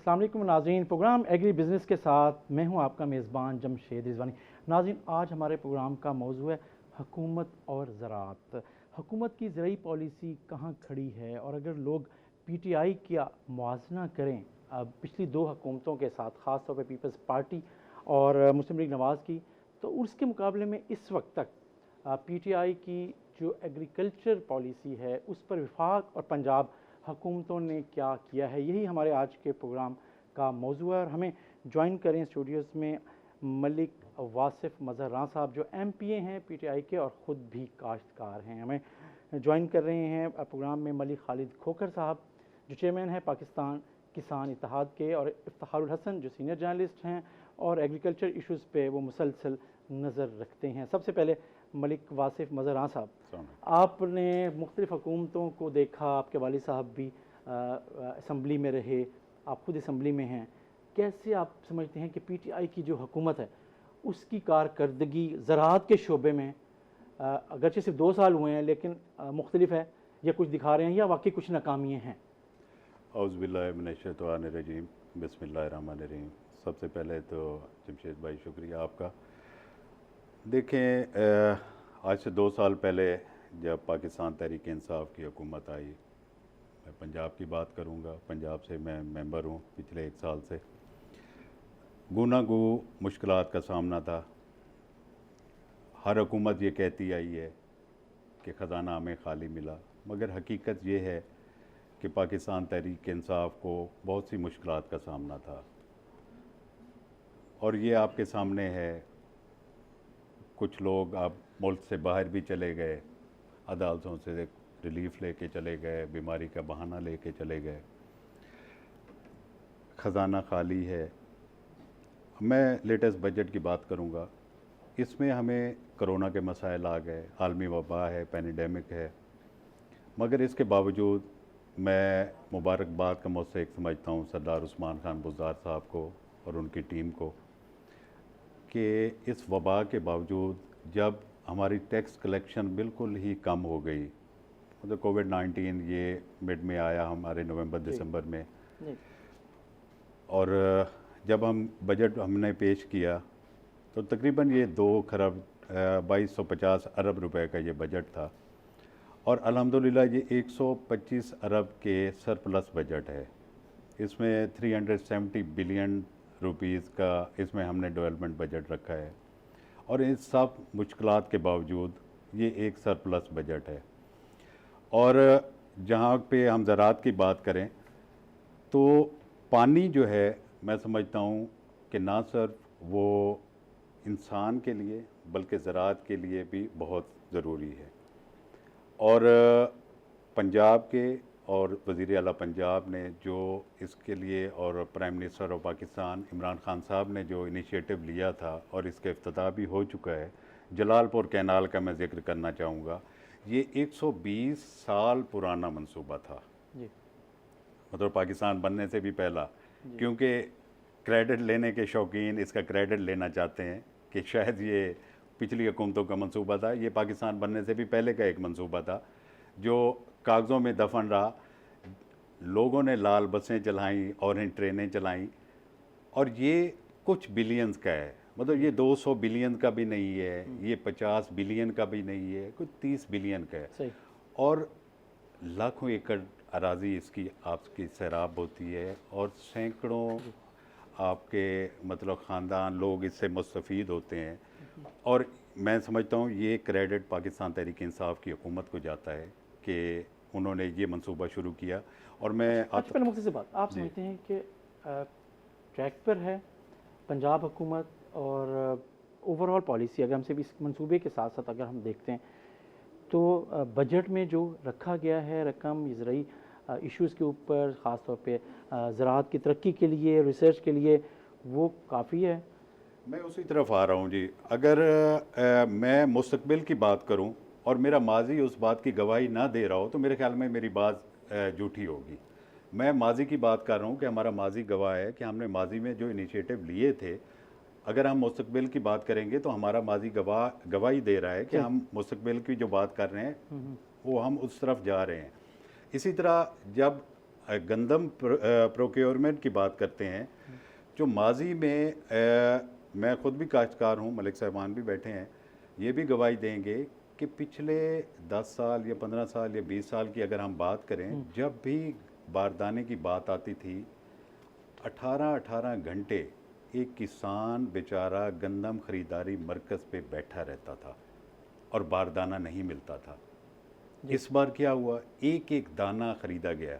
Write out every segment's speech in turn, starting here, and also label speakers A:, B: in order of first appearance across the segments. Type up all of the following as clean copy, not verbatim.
A: अस्सलाम वालेकुम नाज़रीन, प्रोग्राम एग्री बिज़नेस के साथ मैं हूं आपका मेज़बान जमशेद रिजवानी। नाज़रीन, आज हमारे प्रोग्राम का मौजू है हुकूमत और ज़राअत। हुकूमत की ज़राई पॉलिसी कहाँ खड़ी है, और अगर लोग PTI का मुआजना करें पिछली दो हुकूमतों के साथ, ख़ास तौर पर पीपल्स पार्टी और मुस्लिम लीग नवाज़ की, तो उसके मुकाबले में इस वक्त तक PTI की जो एग्रीकल्चर पॉलिसी है उस पर वफाक और पंजाब हुकूमतों ने क्या किया है, यही हमारे आज के प्रोग्राम का मौजू है। और हमें ज्वाइन करें स्टूडियोज़ में मलिक वासिफ़ मज़हर साहब, जो MPA हैं PTI के और ख़ुद भी काश्तकार हैं। हमें ज्वाइन कर रहे हैं प्रोग्राम में मलिक खालिद खोखर साहब, जो चेयरमैन हैं पाकिस्तान किसान इत्तेहाद के, और इफ्तिखारुल हसन, जो सीनियर जर्नलिस्ट हैं और एग्रीकल्चर इशूज़ पे वो मुसलसल नज़र रखते हैं। सबसे पहले मलिक वासिफ़ मज़हर साहब, आपने मुख्तलिफ़ हुकूमतों को देखा, आपके वालिद साहब भी असम्बली में रहे, आप खुद असम्बली में हैं। कैसे आप समझते हैं कि PTI की जो हुकूमत है उसकी कारकर्दगी ज़राअत के शोबे में, अगरचे सिर्फ 2 साल हुए हैं लेकिन मुख्तलिफ है, या कुछ दिखा रहे हैं या वाकई कुछ नाकामियाँ हैं?
B: औज़ुबिल्लाहि मिनश्शैतानिर्रजीम, बिस्मिल्लाहिर्रहमानिर्रहीम। सबसे पहले तो जमशेद भाई शुक्रिया आपका। देखें, आज से 2 साल पहले जब पाकिस्तान तहरीक इंसाफ की हुकूमत आई, मैं पंजाब की बात करूंगा, पंजाब से मैं मेंबर हूं पिछले 1 साल से। गूनागू मुश्किलात का सामना था। हर हुकूमत ये कहती आई है कि ख़जाना हमें खाली मिला, मगर हकीकत ये है कि पाकिस्तान तहरीक इंसाफ को बहुत सी मुश्किलात का सामना था, और ये आपके सामने है। कुछ लोग अब मुल्क से बाहर भी चले गए, अदालतों से रिलीफ लेके चले गए, बीमारी का बहाना लेके चले गए, ख़जाना खाली है। मैं लेटेस्ट बजट की बात करूंगा। इसमें हमें कोरोना के मसाइल आ गए, आलमी वबा है, पैंडेमिक है, मगर इसके बावजूद मैं मुबारकबाद का मुस्तहिक समझता हूँ सरदार उस्मान खान बुज़दार साहब को और उनकी टीम को, कि इस वबा के बावजूद जब हमारी टैक्स कलेक्शन बिल्कुल ही कम हो गई, मतलब कोविड-19 ये मिड में आया हमारे नवंबर दिसंबर में, और जब हम बजट हमने पेश किया तो तकरीबन ये 2 खरब 2250 अरब रुपए का ये बजट था, और अल्हम्दुलिल्लाह ये 125 अरब के सरप्लस बजट है। इसमें 370 बिलियन रुपीस का इसमें हमने डेवलपमेंट बजट रखा है, और इन सब मुश्किलात के बावजूद ये एक सरप्लस बजट है। और जहाँ पे हम ज़राअत की बात करें तो पानी जो है, मैं समझता हूँ कि ना सिर्फ वो इंसान के लिए बल्कि ज़राअत के लिए भी बहुत ज़रूरी है। और पंजाब के और वज़ीर आला पंजाब ने जो इसके लिए, और prime minister of Pakistan Imran Khan साहब ने जो इनिशिएटिव लिया था, और इसका इफ्तिताह भी हो चुका है। जलालपुर कैनाल का मैं ज़िक्र करना चाहूँगा। ये 120 साल पुराना मंसूबा था जी। मतलब पाकिस्तान बनने से भी पहला, क्योंकि क्रेडिट लेने के शौकीन इसका क्रेडिट लेना चाहते हैं कि शायद ये पिछली हुकूमतों का मंसूबा था। ये पाकिस्तान बनने से भी पहले का एक मंसूबा था जो कागज़ों में दफन रहा। लोगों ने लाल बसें चलाईं, ऑरेंज ट्रेनें चलाईं, और ये कुछ बिलियंस का है। मतलब ये 200 बिलियन का भी नहीं है, ये 50 बिलियन का भी नहीं है, कुछ 30 बिलियन का है सही। और लाखों एकड़ अराज़ी इसकी आपकी सैराब होती है, और सैकड़ों आपके मतलब ख़ानदान लोग इससे मुस्तफ़ीद होते हैं। और मैं समझता हूँ ये क्रेडिट पाकिस्तान तहरीक इंसाफ की हुकूमत को जाता है कि उन्होंने ये मंसूबा शुरू किया। और मैं
A: पहले मुख्तसर बात, आप समझते हैं कि ट्रैक पर है पंजाब हुकूमत और ओवरऑल पॉलिसी, अगर हमसे भी इस मंसूबे के साथ साथ अगर हम देखते हैं तो बजट में जो रखा गया है रकम ज़राई इश्यूज़ के ऊपर, ख़ास तौर पे ज़राअत की तरक्की के लिए, रिसर्च के लिए, वो काफ़ी है।
B: मैं उसी तरफ आ रहा हूँ जी। अगर मैं मुस्तकबिल की बात करूँ और मेरा माजी उस बात की गवाही ना दे रहा हो तो मेरे ख्याल में मेरी बात झूठी होगी। मैं माजी की बात कर रहा हूँ कि हमारा माजी गवाह है कि हमने माजी में जो इनिशिएटिव लिए थे। अगर हम मुस्तकबिल की बात करेंगे तो हमारा माजी गवाही दे रहा है कि हम मुस्तकबिल की जो बात कर रहे हैं वो हम उस तरफ जा रहे हैं। इसी तरह जब गंदम प्रोक्योरमेंट की बात करते हैं, जो माजी में मैं ख़ुद भी काश्तकार हूँ, मलिक साहबान भी बैठे हैं, ये भी गवाही देंगे कि पिछले 10 साल या 15 साल या 20 साल की अगर हम बात करें, जब भी बारदाने की बात आती थी 18-18 घंटे एक किसान बेचारा गंदम ख़रीदारी मरकज़ पे बैठा रहता था और बारदाना नहीं मिलता था। इस बार क्या हुआ, एक एक दाना ख़रीदा गया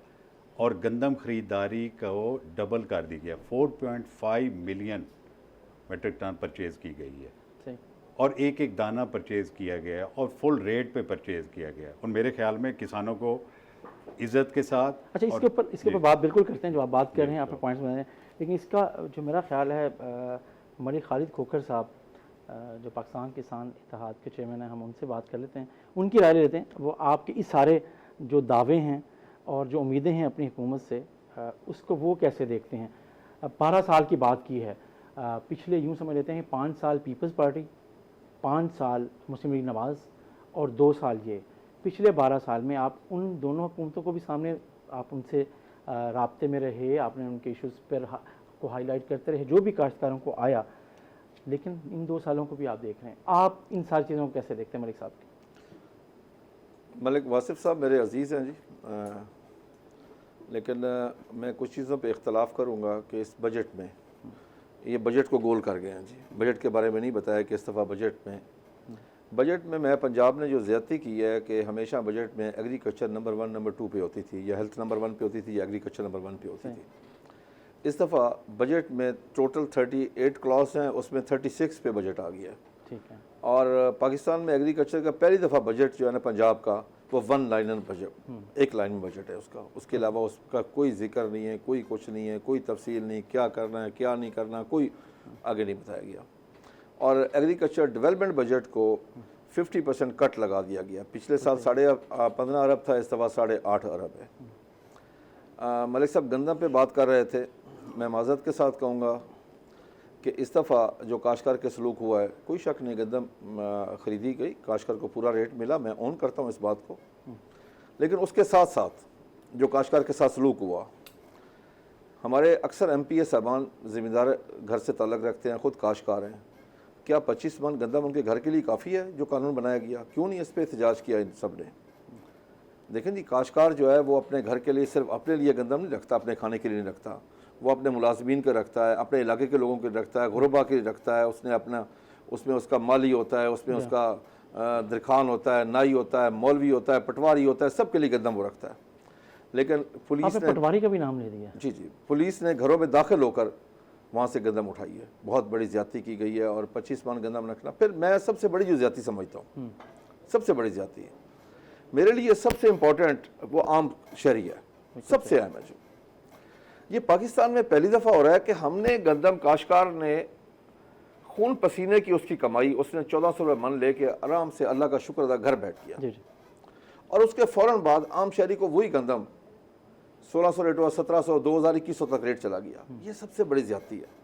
B: और गंदम ख़रीदारी को डबल कर दी गया। 4.5 मिलियन मेट्रिक टन परचेज़ की गई है और एक एक दाना परचेज़ किया गया और फुल रेट पे परचेज़ किया गया। और मेरे ख्याल में किसानों को इज़्ज़त के साथ,
A: अच्छा इसके ऊपर बात बिल्कुल करते हैं जो आप बात कर रहे हैं, आपने पॉइंट्स बनाए हैं, लेकिन इसका जो मेरा ख्याल है हमारे खालिद खोखर साहब जो पाकिस्तान किसान इत्तेहाद के चेयरमैन हैं, हम उनसे बात कर लेते हैं, उनकी राय ले लेते हैं। वो आपके इस सारे जो दावे हैं और जो उम्मीदें हैं अपनी हुकूमत से, उसको वो कैसे देखते हैं। 12 साल की बात की है, पिछले यूँ समझ लेते हैं 5 साल पीपल्स पार्टी, 5 साल मुस्लिम लीग नवाज़ और 2 साल ये। पिछले 12 साल में आप उन दोनों हुकूमतों को भी सामने, आप उनसे राब्ते में रहे, आपने उनके इश्यूज़ पर को हाईलाइट करते रहे, जो भी काश्तकारों को आया, लेकिन इन 2 सालों को भी आप देख रहे हैं। आप इन सारी चीज़ों को कैसे देखते हैं मलिक साहब?
C: मलिक वासिफ साहब मेरे अजीज़ हैं जी, लेकिन मैं कुछ चीज़ों पे इख्तलाफ करूँगा कि इस बजट में, ये बजट को गोल कर गए हैं जी। बजट के बारे में नहीं बताया कि इस दफ़ा बजट में मैं पंजाब ने जो ज़्यादती की है कि हमेशा बजट में एग्रीकल्चर नंबर 1 नंबर 2 पे होती थी, या हेल्थ नंबर 1 पे होती थी, या एग्रीकल्चर नंबर 1 पे होती थी। इस दफ़ा बजट में टोटल 38 क्लॉज हैं, उसमें 36 पे बजट आ गया।
A: ठीक है।
C: और पाकिस्तान में एग्रीकल्चर का पहली दफ़ा बजट जो है ना पंजाब का, वो 1 लाइनर बजट, एक लाइन में बजट है उसका। उसके अलावा उसका कोई जिक्र नहीं है, कोई कुछ नहीं है, कोई तफसील नहीं, क्या करना है क्या नहीं करना, कोई आगे नहीं बताया गया। और एग्रीकल्चर डेवलपमेंट बजट को 50% कट लगा दिया गया। पिछले साल 15.5 अरब था, इस दफ़ा 8.5 अरब है। मलिक साहब गंदम पे बात कर रहे थे, मैं माज़रत के साथ कहूँगा कि इस दफ़ा जो काश्तकार के सलूक हुआ है, कोई शक नहीं, गंदम ख़रीदी गई, काश्तकार को पूरा रेट मिला, मैं ऑन करता हूँ इस बात को। लेकिन उसके साथ साथ जो काश्तकार के साथ सलूक हुआ, हमारे अक्सर MPA साहबान ज़िम्मेदार घर से ताल्लुक़ रखते हैं, ख़ुद काश्तकार हैं, क्या 25 मन गंदम उनके घर के लिए काफ़ी है जो कानून बनाया गया? क्यों नहीं इस पर एहतजाज किया इन सब ने? देखें जी, काश्तकार जो है वो अपने घर के लिए सिर्फ अपने लिए गंदम नहीं रखता, अपने खाने के लिए नहीं रखता, वो अपने मुलाजमीन को रखता है, अपने इलाके के लोगों को रखता है, गुरबा के लिए रखता है, उसने अपना, उसमें उसका माली होता है, उसमें उसका दरखान होता है, नाई होता है, मौलवी होता है, पटवारी होता है, सब के लिए गंदम वो रखता है। लेकिन पुलिस ने
A: पटवारी का भी नाम ले दिया।
C: जी, पुलिस ने घरों में दाखिल होकर वहाँ से गंदम उठाई है, बहुत बड़ी ज़्यादती की गई है। और 25 मन गंदम रखना, फिर मैं सबसे बड़ी जो ज़्यादती समझता हूँ, सबसे बड़ी ज़्यादती है मेरे लिए, सबसे इम्पोर्टेंट वो आम शहरी है, सबसे अहम है। जो ये पाकिस्तान में पहली दफ़ा हो रहा है कि हमने गंदम, काश्तकार ने खून पसीने की उसकी कमाई, उसने 1400 रुपये मन लेके आराम से अल्लाह का शुक्र अदा घर बैठ गया, और उसके फ़ौरन बाद आम शहरी को वही गंदम 1600 रेट हुआ, 1700, 2000-2100 तक रेट चला गया। ये सबसे बड़ी ज़्यादती है।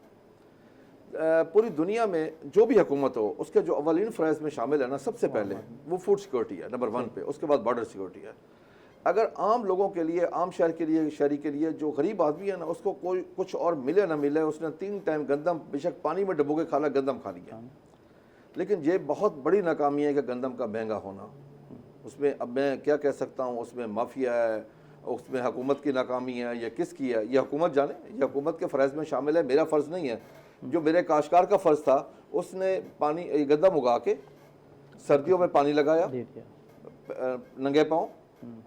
C: पूरी दुनिया में जो भी हुकूमत हो, उसके जो अवलिन फ़राइज़ में शामिल है ना, सबसे पहले वो फूड सिक्योरिटी है नंबर 1 पे, उसके बाद बॉर्डर सिक्योरिटी है। अगर आम लोगों के लिए, आम शहर के लिए, शहरी के लिए, जो गरीब आदमी है ना, उसको कोई कुछ और मिले ना मिले, उसने 3 टाइम गंदम बेशक पानी में डुबो के खाना, गंदम खा लिया। लेकिन ये बहुत बड़ी नाकामी है कि गंदम का महंगा होना। उसमें अब मैं क्या कह सकता हूँ, उसमें माफिया है, उसमें हुकूमत की नाकामी है, या किसकी है, ये हुकूमत जाने, ये हुकूमत के फ़राइज़ में शामिल है, मेरा फ़र्ज़ नहीं है। जो मेरे काश्तकार का फ़र्ज़ था, उसने पानी गंदम उगा के सर्दियों में पानी लगाया नंगे पाँव,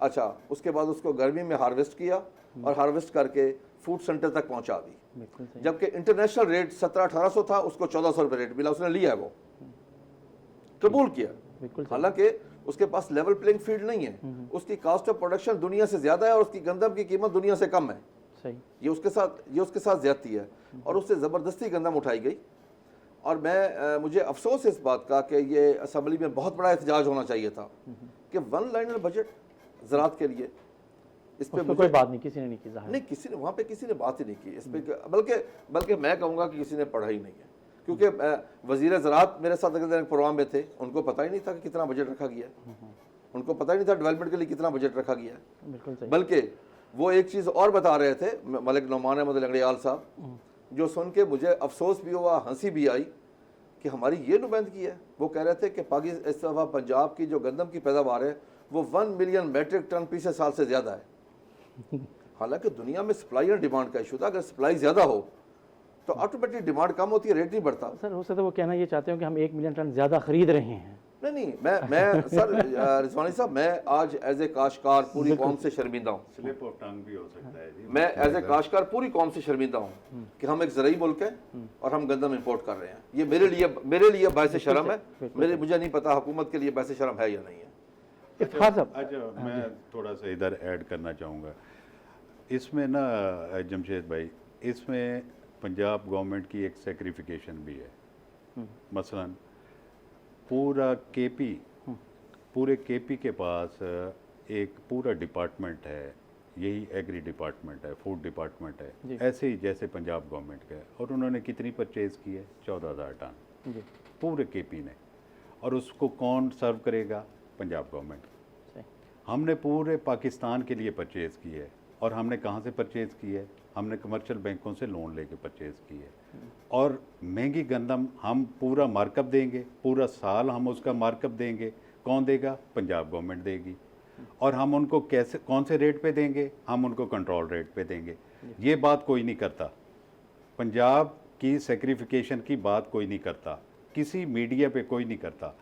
C: अच्छा, उसके बाद उसको गर्मी में हार्वेस्ट किया और हार्वेस्ट करके फूड सेंटर तक पहुंचा दी। जबकि इंटरनेशनल रेट 1700-1800 था, उसको 1400 रुपये रेट मिला, उसने लिया, वो कबूल किया। हालांकि उसके पास लेवल प्लेइंग फील्ड नहीं है, उसकी कॉस्ट ऑफ प्रोडक्शन दुनिया से ज़्यादा है और उसकी गंदम की कीमत दुनिया से कम है। सही, ये उसके साथ ज़्यादती है और उससे ज़बरदस्ती गंदम उठाई गई। और मुझे अफसोस है इस बात का कि ये असम्बली में बहुत बड़ा एहतजाज होना चाहिए था कि 1 लाइनर बजट ज़राअत के लिए, इस पर
A: कोई बात नहीं, किसी ने नहीं की,
C: नहीं, किसी ने वहाँ पे किसी ने बात ही नहीं की इस पर, बल्कि मैं कहूँगा कि किसी ने पढ़ा ही नहीं है। क्योंकि वज़ीर ज़राअत मेरे साथ अगर प्रोग्राम में थे, उनको पता ही नहीं था कि कितना बजट रखा गया है, उनको पता ही नहीं था डेवलपमेंट के लिए कितना बजट रखा गया है। बल्कि वो एक चीज़ और बता रहे थे मलिक नौमान अहमद लंगड़ियाल साहब, जो सुन के मुझे अफसोस भी हुआ, हंसी भी आई कि हमारी ये नुमाइंदगी है। वो कह रहे थे कि पाकिस्तान इस दफ़ा पंजाब की जो गंदम की पैदावार है वो 1 मिलियन मैट्रिक टन पिछले साल से ज़्यादा है। हालांकि दुनिया में सप्लाई और डिमांड का इशू था, अगर सप्लाई ज़्यादा हो तो ऑटोमेटिक डिमांड कम होती है, रेट नहीं बढ़ता।
A: सर हो सकता है वो कहना ये चाहते हो कि हम 1 मिलियन टन ज़्यादा खरीद रहे हैं।
C: नहीं, मैं सर रिजवानी साहब, मैं आज एज ए काश्तकार पूरी कौम से शर्मिंदा हूँ।
B: स्लिप ऑफ टंग भी हो सकता है जी।
C: मैं एज ए काश्तकार पूरी कौम से शर्मिंदा हूँ कि हम एक ज़रूरी मुल्क है और हम गंदम इंपोर्ट कर रहे हैं। ये मेरे लिए बायस शर्म है। मुझे नहीं पता हुकूमत के लिए बायस शर्म है या नहीं है।
A: इफ्तिखार साहब,
B: अच्छा, मैं थोड़ा सा इधर ऐड करना चाहूँगा इसमें ना जमशेद भाई, इसमें पंजाब गवर्नमेंट की एक सेक्रिफिकेशन भी है। मसलन पूरे केपी के पास एक पूरा डिपार्टमेंट है, यही एग्री डिपार्टमेंट है, फूड डिपार्टमेंट है, ऐसे ही जैसे पंजाब गवर्नमेंट का है। और उन्होंने कितनी परचेज़ की है? 14,000 टन पूरे केपी ने। और उसको कौन सर्व करेगा? पंजाब गवर्नमेंट। हमने पूरे पाकिस्तान के लिए परचेज़ की है। और हमने कहाँ से परचेज़ की है? हमने कमर्शियल बैंकों से लोन लेके परचेज़ की है। और महंगी गंदम हम पूरा मार्कअप देंगे, पूरा साल हम उसका मार्कअप देंगे। कौन देगा? पंजाब गवर्नमेंट देगी। और हम उनको कैसे, कौन से रेट पे देंगे? हम उनको कंट्रोल रेट पे देंगे। ये बात कोई नहीं करता, पंजाब की सेक्रिफिकेशन की बात कोई नहीं करता, किसी मीडिया पे कोई नहीं करता।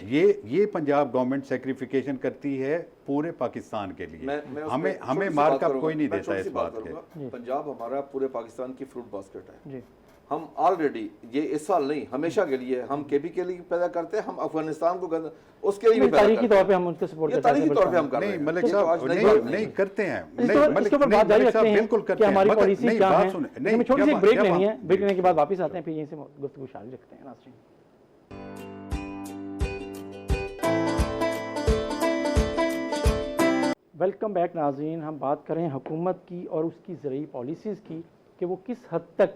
B: ये पंजाब गवर्नमेंट सेक्रिफिकेशन करती है पूरे पाकिस्तान के लिए। हमें मार्कअप कोई नहीं देता इस बात के।
C: पंजाब हमारा पूरे पाकिस्तान की फ्रूट बास्केट है। हम ऑलरेडी, ये इस साल नहीं, हमेशा के लिए हम केपी के लिए पैदा करते हैं, हम अफगानिस्तान को उसके लिए
A: तारीखी तौर पे हम उनके सपोर्ट करते हैं।
C: तारीखी तौर पे हम कर रहे हैं।
B: मलिक साहब नहीं करते हैं।
A: बिल्कुल करते हैं। हमारी पॉलिसी क्या है? छोटी सी ब्रेक लेनी है, ब्रेक लेने के बाद वापस आते हैं, फिर यहीं से गुफ्तगू जारी रखते हैं। नाज़रीन, वेलकम बैक नाज़रीन। हम बात करें हुकूमत की और उसकी ज़रूरी पॉलिसीज़ की कि वो किस हद तक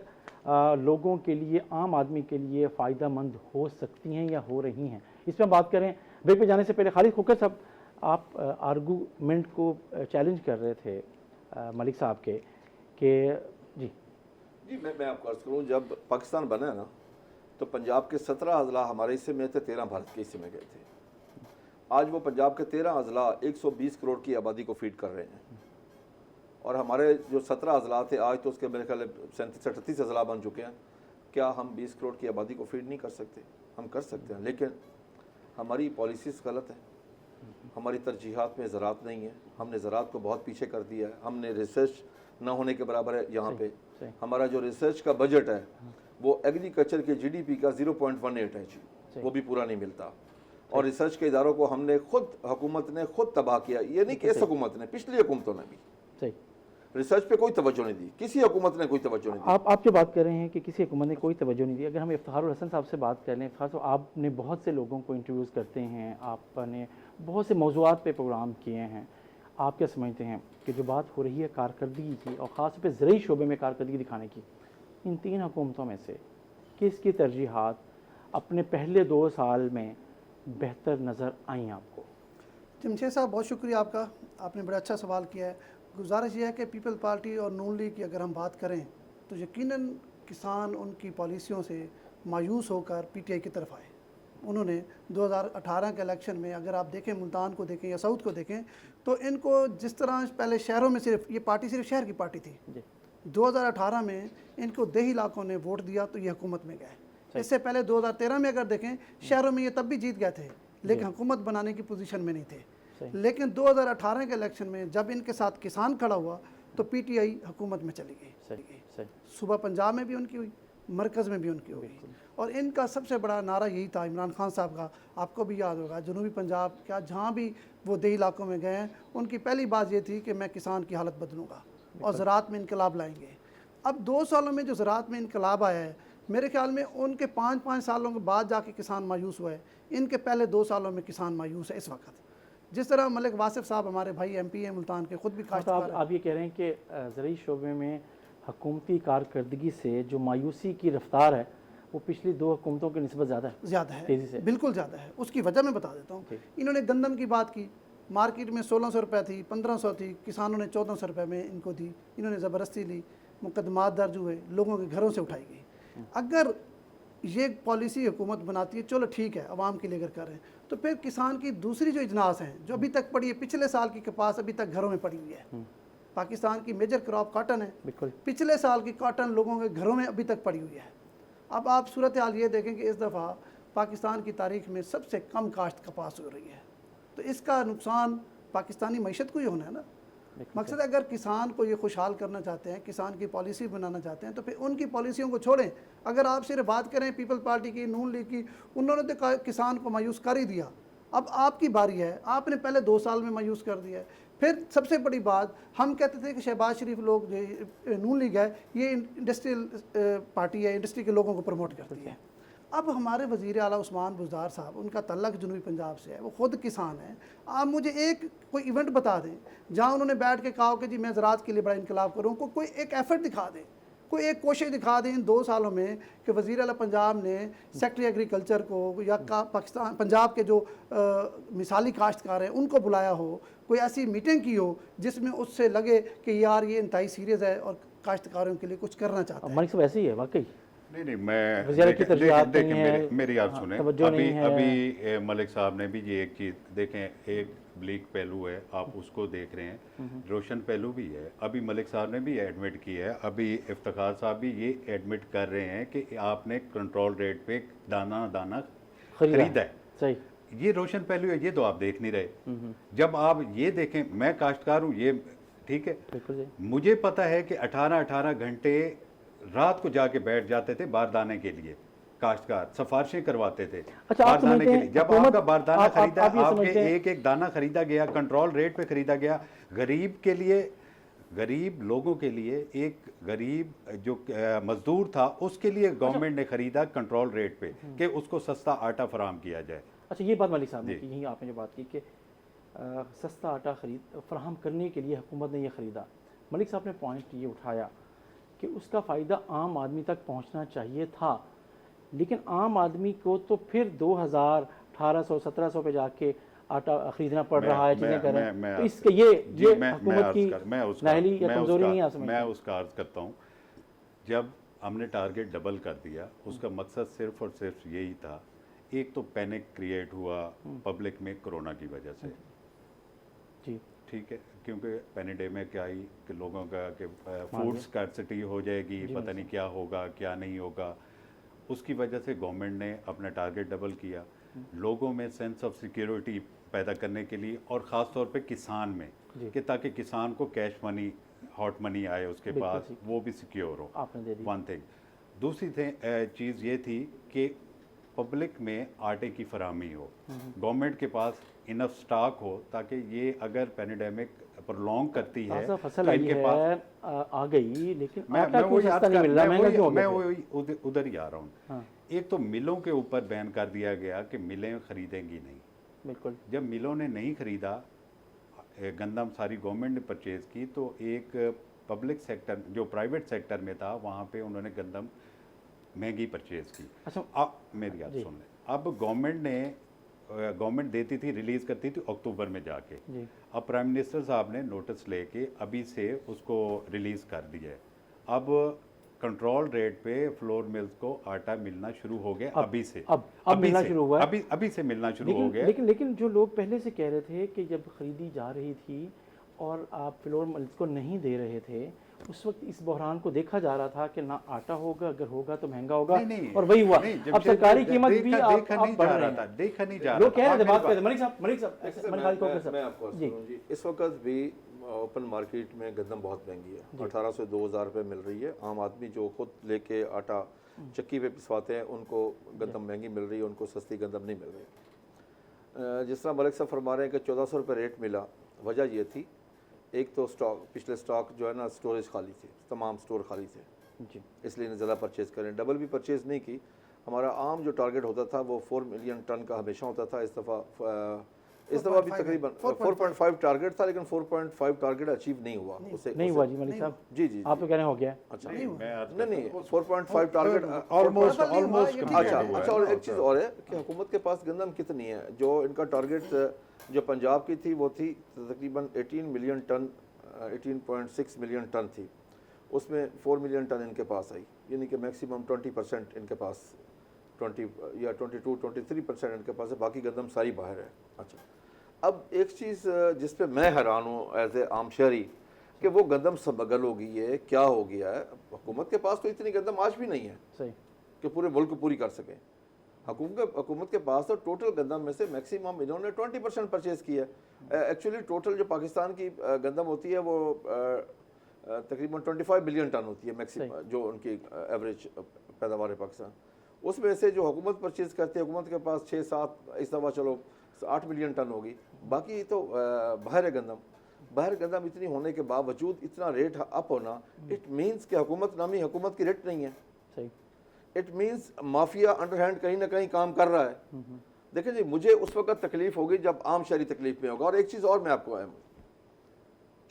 A: लोगों के लिए, आम आदमी के लिए फ़ायदा मंद हो सकती हैं या हो रही हैं। इस पर हम बात करें। ब्रेक पे जाने से पहले खालिद खोखर साहब, आप आर्गूमेंट को चैलेंज कर रहे थे मलिक साहब के कि जी
C: मैं आपको अर्ज़ करूँ, जब पाकिस्तान बना ना तो पंजाब के 17 अजला हमारे हिस्से में थे, 13 भारत के हिस्से में गए थे। आज वो पंजाब के 13 अजला 120 करोड़ की आबादी को फीड कर रहे हैं। और हमारे जो 17 अजला थे, आज तो उसके मेरे ख्याल 37-38 अजला बन चुके हैं। क्या हम 20 करोड़ की आबादी को फीड नहीं कर सकते? हम कर सकते हैं, लेकिन हमारी पॉलिसीज़ गलत है, हमारी तरजीहात में ज़राअत नहीं है। हमने ज़राअत को बहुत पीछे कर दिया है। हमने रिसर्च ना होने के बराबर है। यहाँ पे हमारा जो रिसर्च का बजट है वो एग्रीकल्चर के GDP का 0.18 है जी, वो भी पूरा नहीं मिलता। और रिसर्च के इदारों को हमने खुद, हुकूमत ने खुद तबाह किया। ये नहीं कि इस हुकूमत ने, पिछली हुकूमतों ने भी रिसर्च पे कोई तवज्जो नहीं दी, किसी हुकूमत ने कोई तवज्जो नहीं दी।
A: आप जो बात कर रहे हैं कि किसी हुकूमत ने कोई तवज्जो नहीं दी, अगर हम इफ्तिखारुल हसन साहब से बात कर लें, इफ्तिखार साहब आपने बहुत से लोगों को इंटरव्यूज़ करते हैं, आपने बहुत से मौज़ूआत पे प्रोग्राम किए हैं, आप क्या समझते हैं कि जो बात हो रही है कारकर्दगी की और ख़ास तौर पर ज़रूरी शोबे में कारकर्दगी दिखाने की, इन 3 हुकूमतों में से किसकी तरजीहात अपने पहले 2 साल में बेहतर नज़र आई आपको?
D: जमशेद साहब, बहुत शुक्रिया आपका, आपने बड़ा अच्छा सवाल किया है। गुजारिश यह है कि पीपल पार्टी और नून लीग की अगर हम बात करें तो यकीनन किसान उनकी पॉलिसियों से मायूस होकर PTI की तरफ आए। उन्होंने 2018 के इलेक्शन में, अगर आप देखें, मुल्तान को देखें या साउथ को देखें, तो इनको जिस तरह पहले शहरों में सिर्फ ये पार्टी सिर्फ शहर की पार्टी थी, 2018 में इनको देही इलाकों ने वोट दिया तो ये हुकूमत में गए। इससे पहले 2013 में अगर देखें, शहरों में ये तब भी जीत गए थे, लेकिन हुकूमत बनाने की पोजीशन में नहीं थे। लेकिन 2018 के इलेक्शन में जब इनके साथ किसान खड़ा हुआ तो PTI हुकूमत में चली गई। सुबह पंजाब में भी उनकी हुई, मरकज़ में भी उनकी हुई। और इनका सबसे बड़ा नारा यही था, इमरान खान साहब का, आपको भी याद होगा, जनूबी पंजाब क्या जहाँ भी वो देही इलाकों में गए हैं, उनकी पहली बात ये थी कि मैं किसान की हालत बदलूँगा और ज़राअत में इनकलाब लाएंगे। अब 2 सालों में जो ज़राअत में इनकलाब आया है, मेरे ख्याल में उनके 5-5 सालों के बाद जाके किसान मायूस हुआ है। इनके पहले 2 सालों में किसान मायूस है इस वक्त। जिस तरह मलिक वासिफ साहब हमारे भाई MP हैं मुल्तान के, खुद भी
A: काश्तकार। आप ये कह रहे हैं कि ज़रूरी शोबे में हुकूमती कारकर्दगी से जो मायूसी की रफ्तार है वो पिछली 2 हुकूमतों की निस्बत ज़्यादा है,
D: तेज़ी से, बिल्कुल ज़्यादा है। उसकी वजह मैं बता देता हूँ। इन्होंने गंदम की बात की, मार्केट में 1600 रुपये थी, 1500 थी, किसानों ने 1400 रुपये में इनको दी, इन्होंने ज़बरदस्ती ली, मुकदमात दर्ज हुए, लोगों के घरों से उठाई गई। अगर ये पॉलिसी हुकूमत बनाती है, चलो ठीक है, आवाम के लिए अगर कर रहे हैं, तो फिर किसान की दूसरी जो इजनास हैं जो अभी तक पड़ी है, पिछले साल की कपास अभी तक घरों में पड़ी हुई है। पाकिस्तान की मेजर क्रॉप कॉटन है,
A: बिल्कुल
D: पिछले साल की कॉटन लोगों के घरों में अभी तक पड़ी हुई है। अब आप सूरत हाल ये देखें कि इस दफ़ा पाकिस्तान की तारीख में सबसे कम काश्त कपास हो रही है, तो इसका नुकसान पाकिस्तानी मईशत को ही होना है ना। मकसद अगर किसान को ये खुशहाल करना चाहते हैं, किसान की पॉलिसी बनाना चाहते हैं, तो फिर उनकी पॉलिसियों को छोड़ें। अगर आप सिर्फ बात करें पीपल पार्टी की, नून लीग की, उन्होंने तो किसान को मायूस कर ही दिया। अब आपकी बारी है, आपने पहले 2 साल में मायूस कर दिया है। फिर सबसे बड़ी बात, हम कहते थे कि शहबाज शरीफ लोग जो नून लीग है ये इंडस्ट्रियल पार्टी है, इंडस्ट्री के लोगों को प्रमोट करती है। अब हमारे वज़ीर आला उस्मान बुज़दार साहब, उनका तल्लक जनूबी पंजाब से है, वो ख़ुद किसान हैं। आप मुझे एक कोई इवेंट बता दें जहाँ उन्होंने बैठ के कहा कि जी मैं ज़राअत के लिए बड़ा इनकलाब करूँ, कोई एक एफर्ट दिखा दें, कोई एक कोशिश दिखा दें इन 2 सालों में कि वज़ीर आला पंजाब ने सेक्रेटरी एग्रीकल्चर को या पाकिस्तान पंजाब के जो मिसाली काश्तकार हैं उनको बुलाया हो, कोई ऐसी मीटिंग की हो जिसमें उससे लगे कि यार ये इंतहाई सीरियस है और काश्तकारों के लिए कुछ करना चाहता है।
A: मलिक साहब ऐसे ही है वाकई।
B: नहीं मैं
A: वज़ीर की तरजीहात नहीं है,
B: मेरी आप सुने,
A: तवज्जो नहीं है।
B: अभी मलिक साहब ने भी ये एक चीज़ देखें, एक ब्लीक पहलू है, आप उसको देख रहे हैं, रोशन पहलू भी है। अभी मलिक साहब ने भी एडमिट किया है, अभी इफ्तिखार साहब भी ये एडमिट कर रहे हैं कि आपने कंट्रोल रेट पे दाना दाना खरीदा है।
A: सही,
B: ये रोशन पहलू है, ये तो आप देख नहीं रहे। जब आप ये देखें, मैं काश्तकार हूँ, ये ठीक है,
A: बिल्कुल सही।
B: मुझे पता है कि 18-18 घंटे रात को जाके बैठ जाते थे बारदाने के लिए, काश्तकार सिफारिशें करवाते थे
A: अच्छा, आप
B: बारदाने
A: समझते
B: के
A: हैं
B: लिए। जब
A: हुकूमत-
B: आपका बारदाना खरीदा,
A: आप ये
B: आपके
A: समझते हैं-
B: एक एक दाना खरीदा गया, कंट्रोल रेट पे खरीदा गया, गरीब के लिए, गरीब लोगों के लिए, एक गरीब जो मजदूर था उसके लिए गवर्नमेंट ने खरीदा कंट्रोल रेट पे कि उसको सस्ता आटा फराहम किया जाए।
A: अच्छा, ये बात मलिक साहब ने
B: जी।
A: की, यही आपने जो बात की कि सस्ता आटा फराहम करने के लिए हुकूमत ने ये ख़रीदा। मलिक साहब ने पॉइंट ये उठाया कि उसका फ़ायदा आम आदमी तक पहुंचना चाहिए था, लेकिन आम आदमी को तो फिर 2000, 1800-1700 पे जाके आटा खरीदना पड़ रहा है, चीज़ें कर रहे हैं। तो इसके ये हुकूमत की नाअहली या कमज़ोरी नहीं आ सकती।
B: मैं उसका अर्ज करता हूँ, जब हमने टारगेट डबल कर दिया, उसका मकसद सिर्फ और सिर्फ यही था, एक तो पैनिक क्रिएट हुआ पब्लिक में कोरोना की वजह से,
A: जी
B: ठीक है, क्योंकि पैनिडेमिक आई कि लोगों का कि फूड स्कार्सिटी हो जाएगी, पता नहीं क्या होगा क्या नहीं होगा, उसकी वजह से गवर्नमेंट ने अपना टारगेट डबल किया, लोगों में सेंस ऑफ सिक्योरिटी पैदा करने के लिए, और ख़ास तौर पे किसान में, कि ताकि किसान को कैश मनी, हॉट मनी आए उसके पास, वो भी सिक्योर हो।
A: आपने दे दी।
B: One thing. दूसरी चीज़ ये थी कि पब्लिक में आटे की फराहमी हो, गवर्नमेंट के पास इनफ स्टॉक हो, ताकि ये अगर पैनिडेमिक प्रोलॉन्ग करती है
A: ताज़ा फसल
B: तो
A: आई
B: इनके
A: है,
B: पास
A: आ गई, लेकिन
B: मैं
A: आटा क्यों
B: वही
A: सस्ता
B: आज
A: नहीं मिल रहा, महंगा क्यों हो
B: मैं
A: गया?
B: वही उधर ही आ रहा हूँ।
A: हाँ,
B: एक तो मिलों के ऊपर बैन कर दिया गया कि मिलें खरीदेंगी नहीं।
A: बिल्कुल।
B: जब मिलों ने नहीं खरीदा, गंदम सारी गवर्नमेंट ने परचेज की, तो एक पब्लिक सेक्टर जो प्राइवेट सेक्टर में था, वहाँ पे उन्होंने गंदम महंगी परचेज की।
A: अच्छा,
B: अब मेरी बात सुन लें, अब गवर्नमेंट देती थी, रिलीज़ करती थी अक्टूबर में जाके,
A: जी
B: अब प्राइम मिनिस्टर साहब ने नोटिस लेके अभी से उसको रिलीज़ कर दिया है। अब कंट्रोल रेट पे फ्लोर मिल्स को आटा मिलना शुरू हो गया, अभी से,
A: अब
B: अभी
A: मिलना
B: से,
A: शुरू हुआ है।
B: अभी से मिलना शुरू हो गया।
A: लेकिन जो लोग पहले से कह रहे थे कि जब खरीदी जा रही थी और आप फ्लोर मिल्स को नहीं दे रहे थे, उस वक्त इस बहरान को देखा जा रहा था कि ना आटा होगा, अगर होगा तो महंगा होगा,
B: नहीं,
A: और वही हुआ।
B: नहीं,
A: अब सरकारी कीमत भी आप बढ़ रहे हैं।
B: देखा नहीं जा
A: लोग कह रहे थे, बात
B: रहा
A: करते, मलिक साहब
C: मैं आपको
A: जी
C: जी, इस वक्त भी ओपन मार्केट में गंदम बहुत महंगी है, 1800 से 2000 रुपये मिल रही है। आम आदमी जो खुद लेके आटा चक्की पे पिसवाते हैं, उनको गंदम महंगी मिल रही है, उनको सस्ती गंदम नहीं मिल रही। जिस तरह मलिक साहब फरमा रहे हैं कि 1400 रुपये रेट मिला, वजह ये थी, एक तो स्टॉक, पिछले स्टॉक जो है ना स्टोरेज खाली थे, तमाम स्टोर खाली थे,
A: जी
C: इसलिए ज़्यादा परचेज़ करें। डबल भी परचेज़ नहीं की। हमारा आम जो टारगेट होता था वो 4 मिलियन टन का हमेशा होता था, इस दफ़ा इस दफ़ा भी
D: 4.5
C: तकरीबन
D: 4.5
C: 4.5 टारगेट था, लेकिन 4.5 टारगेट अचीव नहीं हुआ उसे
A: नहीं हुआ जी मलिक साहब,
C: जी जी
A: आप तो कह रहे हैं हो गया है।
C: अच्छा
D: नहीं हुआ।
C: नहीं 4.5 टारगेट
B: ऑलमोस्ट
D: नहीं हुआ,
B: ऑलमोस्ट
D: ये ठीक
B: कंप्लीट
C: अच्छा
D: है।
B: हुआ है
C: अच्छा। और
B: ना,
C: एक चीज़ और है कि हुकूमत के पास गंदम कितनी है। जो इनका टारगेट जो पंजाब की थी वो थी तकरीबन 18 मिलियन टन, 18.6 मिलियन टन थी, उसमें 4 मिलियन टन इनके पास आई, यानी कि मैक्सिमम 20% इनके पास, 20 या 22-23% इनके पास है, बाकी गंदम सारी बाहर है। अच्छा, अब एक चीज़ जिस पे मैं हैरान हूँ एज ए आम शहरी कि वो गंदम सबगल हो गई है, क्या हो गया है। हुकूमत के पास तो इतनी गंदम आज भी नहीं है
A: सही,
C: कि पूरे मुल्क को पूरी कर सकें। हुकूमत के पास तो टोटल गंदम में से मैक्सिमम इन्होंने 20% परचेज़ किया है। एक्चुअली टोटल जो पाकिस्तान की गंदम होती है वो तकरीबन 25 बिलियन टन होती है मैक्सिमम, जो उनकी एवरेज पैदावार है पाकिस्तान। उसमें से जो हुकूमत परचेज़ करती है, हुकूमत के पास 6-7, इस दफ़ा चलो 8 मिलियन टन होगी, बाकी तो बाहर है गंदम। बाहर गंदम इतनी होने के बावजूद इतना रेट अप होना, इट मीन्स कि हुकूमत नामी हुकूमत की रेट नहीं है।
A: सही,
C: इट मीन्स माफिया अंडरहैंड कहीं ना कहीं काम कर रहा है। देखिए जी, मुझे उस वक्त तकलीफ होगी जब आम शहरी तकलीफ में होगा। और एक चीज़ और मैं आपको आया,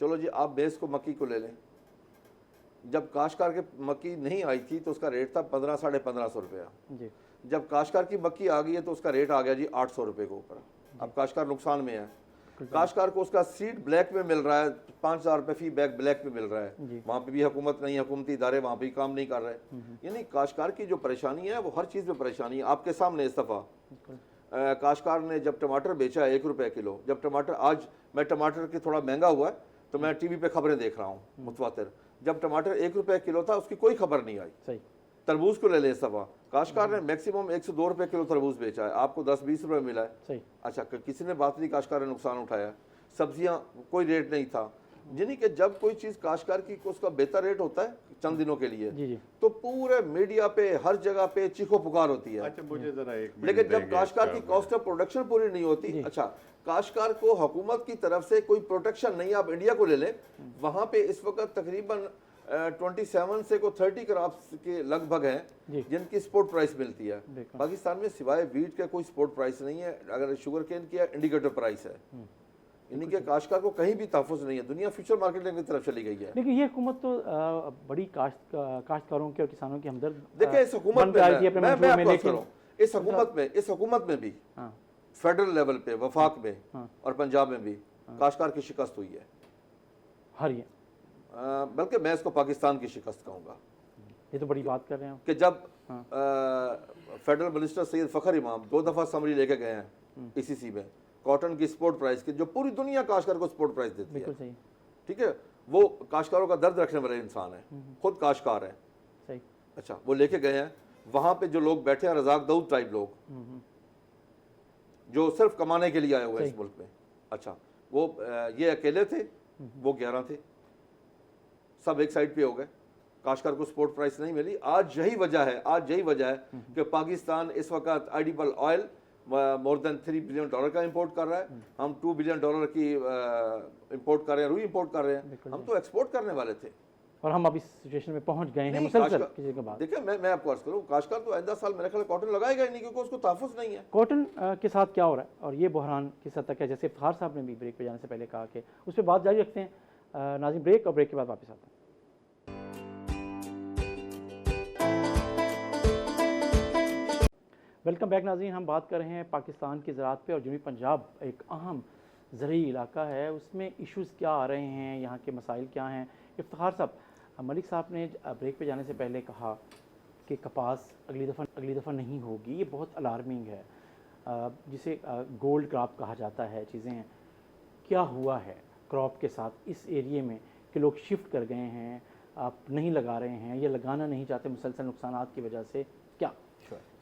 C: चलो जी आप बेस को मक्की को ले लें, जब काश्तकार के मक्की नहीं आई थी तो उसका रेट था 1500-1550 रुपया।
A: जी,
C: जब काश्तकार की मक्की आ गई है तो उसका रेट आ गया जी 800 रुपये के ऊपर। अब काश्तकार नुकसान में है, काश्तकार को उसका सीड ब्लैक में मिल रहा है, 5000 रुपये फी बैग ब्लैक में मिल रहा है। वहाँ पे भी हुकूमत नहीं, हुकूमती इदारे वहाँ पे भी काम नहीं कर रहे। यानी काश्तकार की जो परेशानी है वो हर चीज़ में परेशानी है। आपके सामने इस दफ़ा काश्तकार ने जब टमाटर बेचा है 1 रुपये किलो, जब टमाटर, आज मैं टमाटर के थोड़ा महंगा हुआ है तो मैं टीवी पे खबरें देख रहा हूँ मुतवातिर, जब टमाटर 1 रुपये किलो था उसकी कोई खबर नहीं आई।
A: सही,
C: तरबूज को ले लें, इस दफ़ा काश्तकार ने मैक्सिमम 102 रुपये किलो तरबूज बेचा है, आपको 10-20 रुपये मिला है।
A: सही,
C: अच्छा, किसी ने बात नहीं, काश्तकार ने नुकसान उठाया। सब्जियां कोई रेट नहीं था, यानी कि जब कोई चीज़ काश्तकार की उसका बेहतर रेट होता है चंद दिनों के लिए,
A: जी जी,
C: तो पूरे मीडिया पे हर जगह पे चीखो पुकार होती है।
B: अच्छा मुझे जरा एक मिनट
C: लेकिन जब
B: देंगे
C: काश्तकार की
B: इसका?
C: कॉस्ट ऑफ प्रोडक्शन पूरी नहीं होती, अच्छा काश्तकार को हुकूमत की तरफ से कोई प्रोटेक्शन नहीं है। आप इंडिया को ले लें, वहाँ पे इस वक्त तकरीबन 27 से को 30 क्रॉप्स के लगभग हैं जिनकी स्पोर्ट प्राइस मिलती है। पाकिस्तान में सिवाय वीट के कोई स्पोर्ट प्राइस नहीं है। अगर शुगर केन की इंडिकेटर प्राइस है, यानी कि काश्तकार को कहीं भी तहफ़्फ़ुज़ नहीं है। दुनिया फ्यूचर मार्केटिंग की तरफ चली गई है।
A: लेकिन ये हुकूमत तो बड़ी काश्तकारों के और किसानों की हमदर्द
C: देखिए इस हुकूमत
A: बन के आई थी अपने
C: मैं
A: मंशूर में,
C: आपको अर्ज़
A: लेकिन
C: करूं, इस हुकूमत में भी फेडरल लेवल पे, वफाक में और पंजाब में भी काश्तकार की शिकस्त हुई है।
A: हारिए,
C: बल्कि मैं इसको पाकिस्तान की शिकस्त कहूँगा।
A: ये तो बड़ी बात कर रहे हैं
C: कि जब फेडरल मिनिस्टर सैयद फ़खर इमाम 2 दफ़ा समरी लेके गए हैं ईसीसी में, कॉटन की स्पोर्ट प्राइस की, जो पूरी दुनिया काश्तकार को स्पोर्ट प्राइस देती है,
A: बिल्कुल सही,
C: ठीक है, वो काश्तकारों का दर्द रखने वाले इंसान है, खुद काश्तकार है।
A: सही,
C: अच्छा, वो लेके गए हैं, वहाँ पे जो लोग बैठे हैं रज़ाक दाऊद टाइप लोग, जो सिर्फ कमाने के लिए आए हुए हैं इस मुल्क में। अच्छा, वो ये अकेले थे, वो 11 थे, सब एक साइड पे हो गए, काश्तकार को स्पोर्ट प्राइस नहीं मिली। आज यही वजह है कि पाकिस्तान इस वक्त edible oil more than $3 billion का इंपोर्ट कर रहा है। हम $2 बिलियन की इंपोर्ट कर रहे हैं, रुई इंपोर्ट कर रहे हैं। हम तो एक्सपोर्ट करने वाले थे
A: और हम अब इस सिचुएशन में पहुंच गए हैं
C: नहीं,
A: मुसलसल किसी के बाद।
C: देखिए मैं आपको अर्ज करूँ, काश्तकार तो आइंदा साल मेरे ख्याल कॉटन लगाएगा ही नहीं, क्योंकि उसको तहफ़्फ़ुज़ नहीं है।
A: कॉटन के साथ क्या हो रहा है और ये बहरान किस हद तक है, जैसे इफ्तार साहब ने भी ब्रेक पे जाने से पहले कहा कि उस पर बात जारी रखते हैं। नाज़रीन ब्रेक, और ब्रेक के बाद वापस आते हैं। वेलकम बैक नाज़रीन, हम बात कर रहे हैं पाकिस्तान की ज़राअत पे, और जनूबी पंजाब एक अहम ज़रूरी इलाका है, उसमें इश्यूज़ क्या आ रहे हैं, यहाँ के मसाइल क्या हैं। इफ्तार साहब, मलिक साहब ने ब्रेक पे जाने से पहले कहा कि कपास अगली दफ़ा नहीं होगी, ये बहुत अलार्मिंग है, जिसे गोल्ड क्रॉप कहा जाता है। चीज़ें हैं, क्या हुआ है क्रॉप के साथ इस एरिए में कि लोग शिफ्ट कर गए हैं, आप नहीं लगा रहे हैं या लगाना नहीं चाहते मुसलसल नुकसानात की वजह से, क्या?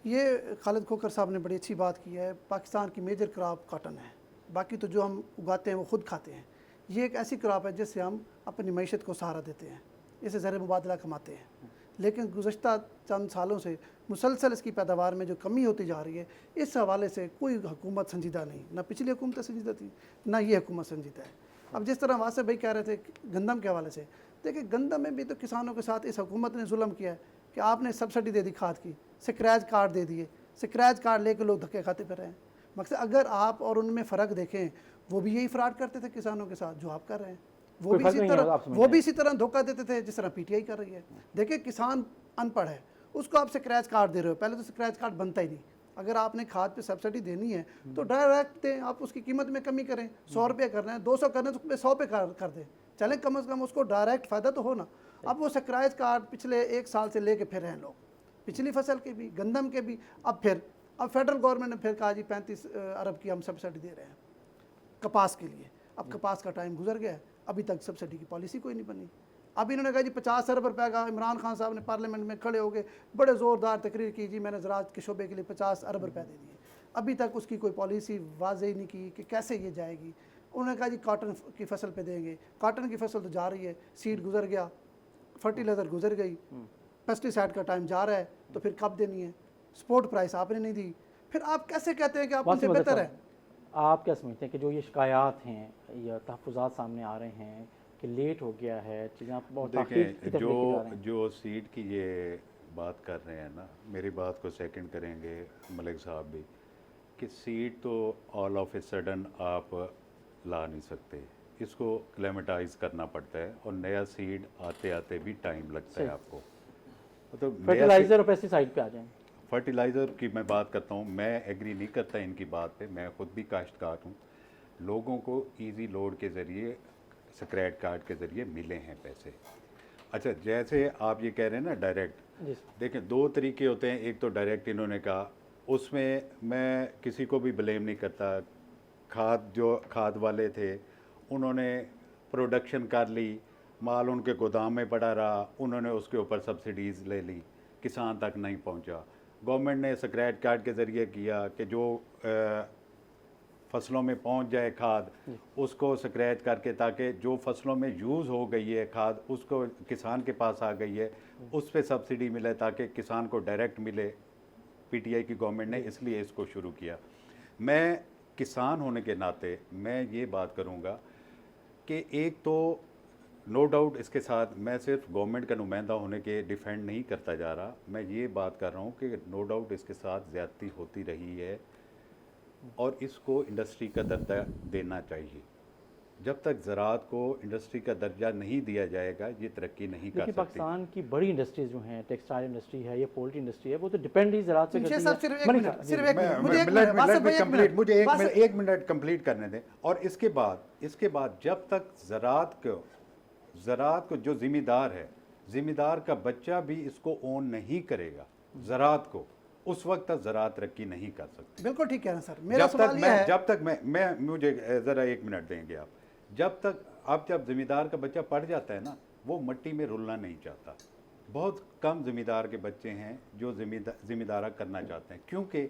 D: ये खालिद खोकर साहब ने बड़ी अच्छी बात की है। पाकिस्तान की मेजर क्रॉप कॉटन है, बाकी तो जो हम उगाते हैं वो ख़ुद खाते हैं। ये एक ऐसी क्रॉप है जिससे हम अपनी मईशत को सहारा देते हैं, इससे ज़र मुबादला कमाते हैं। लेकिन गुज़श्ता चंद सालों से मुसलसल इसकी पैदावार में जो कमी होती जा रही है, इस हवाले से कोई हुकूमत संजीदा नहीं, ना पिछली हुकूमत संजीदा थी, ना ये हुकूमत संजीदा है। अब जिस तरह वासे भाई कह रहे थे गंदम के हवाले से, देखिए गंदम में भी तो किसानों के साथ इस हुकूमत ने जुल्म किया है कि आपने सब्सिडी दे दी खाद की, स्क्रैच कार्ड दे दिए, स्क्रैच कार्ड लेकर लोग धक्के खाते फिर रहे हैं। मकसद अगर आप और उनमें फ़र्क देखें, वो भी यही फ्रॉड करते थे किसानों के साथ जो आप कर रहे हैं, वो
A: कोई
D: भी
A: फर्क
D: इसी
A: नहीं है,
D: तरह
A: आप समझते
D: वो भी इसी तरह धोखा देते थे जिस तरह पीटीआई कर रही है। देखिए किसान अनपढ़ है, उसको आप स्क्रैच कार्ड दे रहे हो, पहले तो स्क्रैच कार्ड बनता ही नहीं। अगर आपने खाद पे सब्सिडी देनी है तो डायरेक्ट दें, आप उसकी कीमत में कमी करें, 100 रुपये करना है 200 करना है तो उसमें 100 पे कर दें, चलें कम से कम उसको डायरेक्ट फ़ायदा तो हो ना। अब वो स्क्रैच कार्ड पिछले 1 साल से लेके फिर हैं लोग, पिछली फसल के भी, गंदम के भी। अब फेडरल गवर्नमेंट ने फिर कहा जी 35 अरब की हम सब्सिडी दे रहे हैं कपास के लिए। अब कपास का टाइम गुजर गया है, अभी तक सब्सिडी की पॉलिसी कोई नहीं बनी। अब इन्होंने कहा जी 50 अरब रुपए का, इमरान खान साहब ने पार्लियामेंट में खड़े हो गए बड़े ज़ोरदार तकरीर की, जी मैंने ज़राअत के शोबे के लिए 50 अरब रुपए दे दिए। अभी तक उसकी कोई पॉलिसी वाज़ेह नहीं की कि कैसे ये जाएगी। उन्होंने कहा जी कॉटन की फसल पे देंगे, कॉटन की फसल तो जा रही है, सीड गुजर गया, फर्टिलाइज़र गुजर गई, पेस्टिसाइड का टाइम जा रहा है, तो फिर कब देनी है? सपोर्ट प्राइस आपने नहीं दी, फिर आप कैसे कहते हैं कि आप उनसे बेहतर है?
A: आप क्या समझते हैं कि जो ये शिकायत हैं या तहफ़्फ़ुज़ात सामने आ रहे हैं कि लेट हो गया है, चीज़ें आप बहुत ताख़ीर की
B: देखें,
A: तरफ लेके जा रहे हैं?
B: जो सीट की ये बात कर रहे हैं ना, मेरी बात को सेकंड करेंगे मलिक साहब भी, कि सीट तो ऑल ऑफ ए सडन आप ला नहीं सकते, इसको क्लेमेटाइज करना पड़ता है और नया सीड आते आते भी टाइम लगता है आपको। तो
A: फर्टिलाइज़र और पेस्टिसाइड पे आ जाएं।
B: फर्टिलाइज़र की मैं बात करता हूँ, मैं एग्री नहीं करता इनकी बात पे, मैं ख़ुद भी काश्तकार हूँ। लोगों को इजी लोड के ज़रिए, स्क्रैच कार्ड के ज़रिए मिले हैं पैसे। अच्छा, जैसे आप ये कह रहे हैं ना डायरेक्ट, देखें 2 तरीके होते हैं। एक तो डायरेक्ट इन्होंने कहा, उसमें मैं किसी को भी ब्लेम नहीं करता। जो खाद वाले थे उन्होंने प्रोडक्शन कर ली, माल उनके गोदाम में पड़ा रहा, उन्होंने उसके ऊपर सब्सिडीज़ ले ली, किसान तक नहीं पहुंचा। गवर्नमेंट ने स्क्रैच कार्ड के ज़रिए किया कि जो फसलों में पहुंच जाए खाद, उसको स्क्रैच करके, ताकि जो फसलों में यूज़ हो गई है खाद उसको किसान के पास आ गई है, उस पर सब्सिडी मिले ताकि किसान को डायरेक्ट मिले। पीटीआई की गवर्नमेंट ने इसलिए इसको शुरू किया। मैं किसान होने के नाते मैं ये बात करूँगा कि एक तो नो डाउट इसके साथ मैं सिर्फ गवर्नमेंट का नुमाइंदा होने के डिफेंड नहीं करता जा रहा, मैं ये बात कर रहा हूँ कि नो डाउट इसके साथ ज़्यादती होती रही है और इसको इंडस्ट्री का दर्जा देना चाहिए। जब तक ज़राअत को इंडस्ट्री का दर्जा नहीं दिया जाएगा ये तरक्की नहीं कर
A: देखिए,
B: सकती।
A: पाकिस्तान की बड़ी इंडस्ट्रीज जो हैं, टेक्सटाइल इंडस्ट्री है या पोल्ट्री इंडस्ट्री है, वो तो डिपेंड ही ज़राअत पे
D: शेख
A: करती
D: साहब
A: है।
D: सिर्फ एक
A: मलिक
D: मिनट,
A: साहब,
D: सिर्फ
A: जी,
D: एक
A: जी।
D: मिनट, मुझे एक मिनट, वासिफ भाई एक मिनट,
B: मुझे
D: वासिफ-
B: एक मिनट कंप्लीट करने दें। और इसके बाद जब तक ज़राअत को जो ज़िम्मेदार है, ज़िम्मेदार का बच्चा भी इसको ओन नहीं करेगा ज़राअत को, उस वक्त तक ज़राअत तरक्की नहीं कर सकती।
D: बिल्कुल ठीक कह रहे हैं सर। मेरा सवाल ये है,
B: जब तक मैं मुझे ज़रा 1 मिनट देंगे आप। जब ज़िम्मेदार का बच्चा पढ़ जाता है ना, वो मिट्टी में रुलना नहीं चाहता। बहुत कम ज़िम्मेदार के बच्चे हैं जो ज़िम्मेदारा करना चाहते हैं, क्योंकि